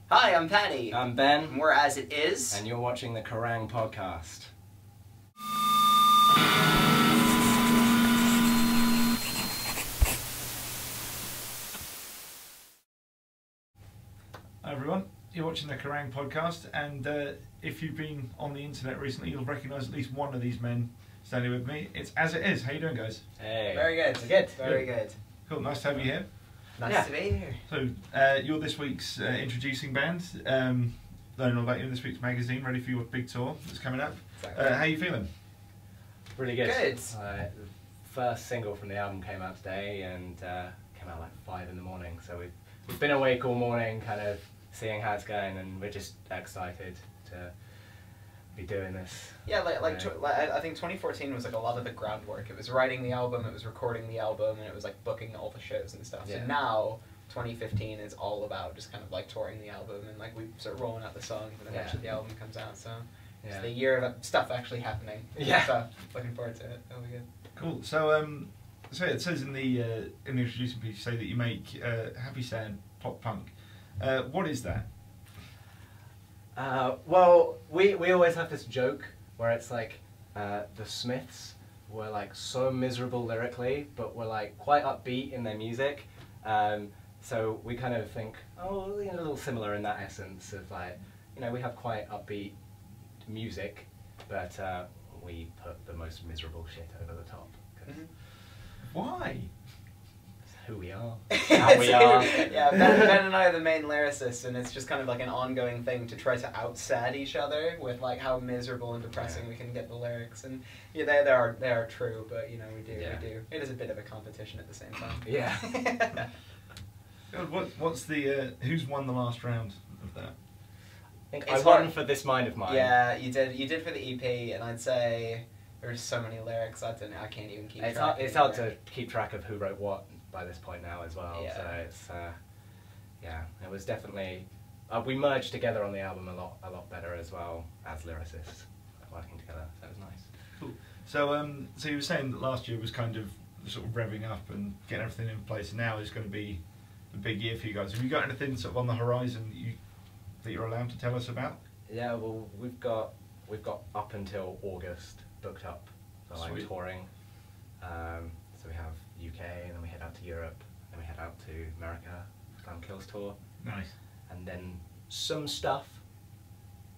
Hi, I'm Patty. I'm Ben. And we're As It Is. And you're watching the Kerrang podcast. Hi everyone, you're watching the Kerrang podcast, and if you've been on the internet recently, you'll recognise at least one of these men standing with me. It's As It Is. How you doing, guys? Hey. Very good. Good. Very good. Cool, nice to have you here. Nice to be here. So, you're this week's introducing band, learning all about you in this week's magazine, ready for your big tour that's coming up. Exactly. How are you feeling? Really good. Good. The first single from the album came out today and came out like 5 in the morning, so we've been awake all morning kind of seeing how it's going, and we're just excited to be doing this. Yeah, I think 2014 was like a lot of the groundwork. It was writing the album, it was recording the album, and it was like booking all the shows and stuff. Yeah. So now 2015 is all about just kind of like touring the album, and like we start rolling out the songs, and eventually the album comes out. So it's the year of stuff actually happening. Yeah. So looking forward to it. That'll be good. Cool. So, so it says in the introducing piece, you say that you make happy sad pop punk. What is that? Well, we always have this joke where it's like the Smiths were like so miserable lyrically, but were like quite upbeat in their music. So we kind of think, oh, you know, a little similar in that essence of like, you know, we have quite upbeat music, but we put the most miserable shit over the top. 'Cause Why? it's who we are. How we are. Yeah, Ben and I are the main lyricists, and it's just kind of like an ongoing thing to try to out-sad each other with like how miserable and depressing we can get the lyrics. And yeah, they are true, but you know we do. It is a bit of a competition at the same time. Yeah. What's the who's won the last round of that? I won for This Mind of Mine. Yeah, you did for the EP, and I'd say there's so many lyrics I can't even keep track. It's hard to keep track of who wrote what by this point now as well. Yeah. So it's it was definitely we merged together on the album a lot better as well as lyricists working together. So it was nice. Cool. So so you were saying that last year was kind of sort of revving up and getting everything in place, and now is going to be a big year for you guys. Have you got anything sort of on the horizon that you're allowed to tell us about? Yeah, well, we've got up until August booked up for like Sweet. touring. So we have UK, and then we head out to Europe, and we head out to America, Glam Kills tour. Nice. And then some stuff,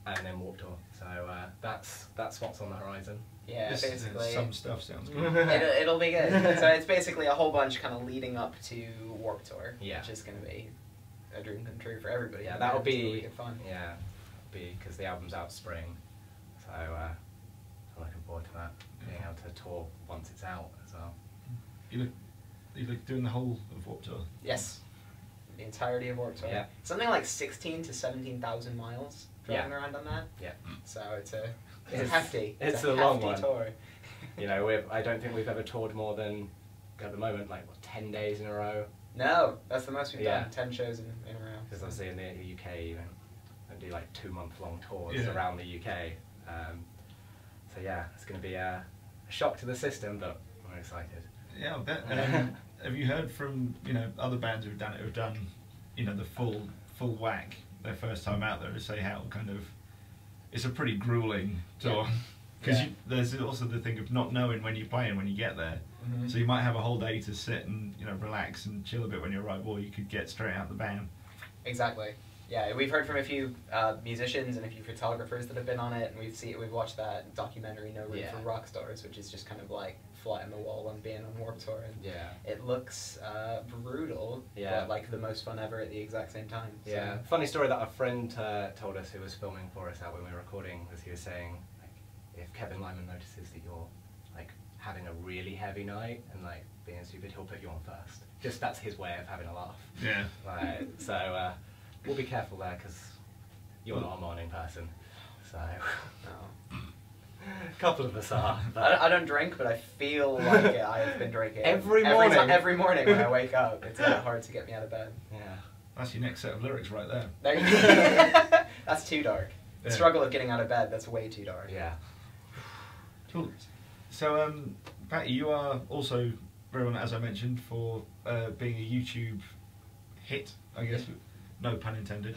and then Warped Tour. So that's what's on the horizon. Yeah, basically. Some stuff sounds good. It'll be good. So it's basically a whole bunch kind of leading up to Warped Tour, Yeah. which is going to be a dream come true for everybody. Yeah, that'll be really good fun. Yeah, because the album's out spring, so I'm looking forward to that. Being able to tour once it's out as well. You look doing the whole of Warped Tour. Yes, the entirety of Warped Tour. Yeah. Something like 16 to 17,000 miles driving around on that. Yeah. So it's hefty. It's a a long hefty one. tour. You know, I don't think we've ever toured more than at the moment like 10 days in a row. No, that's the most we've Yeah. done. 10 shows in a row. Because obviously in the UK, you know, I do like 2-month-long tours Yeah. around the UK. So yeah, it's going to be a shock to the system, but we're excited. Yeah, I bet. Have you heard from other bands who've done the full whack their first time out there, to say how kind of it's a pretty grueling tour, because there's also the thing of not knowing when you're playing when you get there. Mm-hmm. So you might have a whole day to sit and relax and chill a bit when you arrive, or you could get straight out the van. Exactly. Yeah, we've heard from a few musicians and a few photographers that have been on it, and we've watched that documentary No Room for Rock Stars, which is just kind of like fly on the wall on being on Warped Tour, and it looks brutal, but like the most fun ever at the exact same time. So. Yeah, funny story that a friend told us who was filming for us out when we were recording, was he was saying like, if Kevin Lyman notices that you're like having a really heavy night and like being stupid, he'll put you on first. Just that's his way of having a laugh. Yeah. Like, so we'll be careful there, because you're not a morning person. So a couple of us are. I don't drink, but I feel like I have been drinking every morning. Every morning when I wake up, it's hard to get me out of bed. Yeah. That's your next set of lyrics right there. There you go. That's too dark. The Yeah. struggle of getting out of bed, that's way too dark. Yeah. Cool. So, Patty, you are also very well, as I mentioned, for being a YouTube hit, I guess. no pun intended.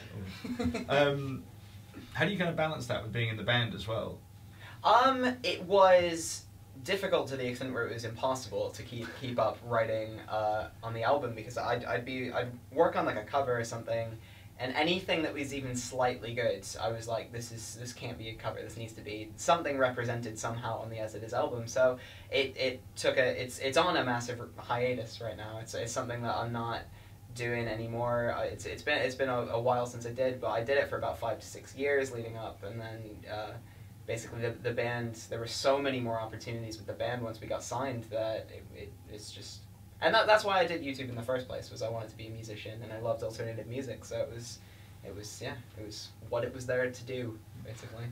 How do you kind of balance that with being in the band as well? It was difficult to the extent where it was impossible to keep up writing on the album, because I'd work on like a cover or something, and anything that was even slightly good, I was like, this can't be a cover. This needs to be something represented somehow on the As It Is album. So it's on a massive hiatus right now. It's something that I'm not doing anymore. It's been a while since I did, but I did it for about 5 to 6 years leading up, and then basically the band, there were so many more opportunities with the band once we got signed that it's just, and that's why I did YouTube in the first place, was I wanted to be a musician and I loved alternative music, so it was what it was there to do, basically.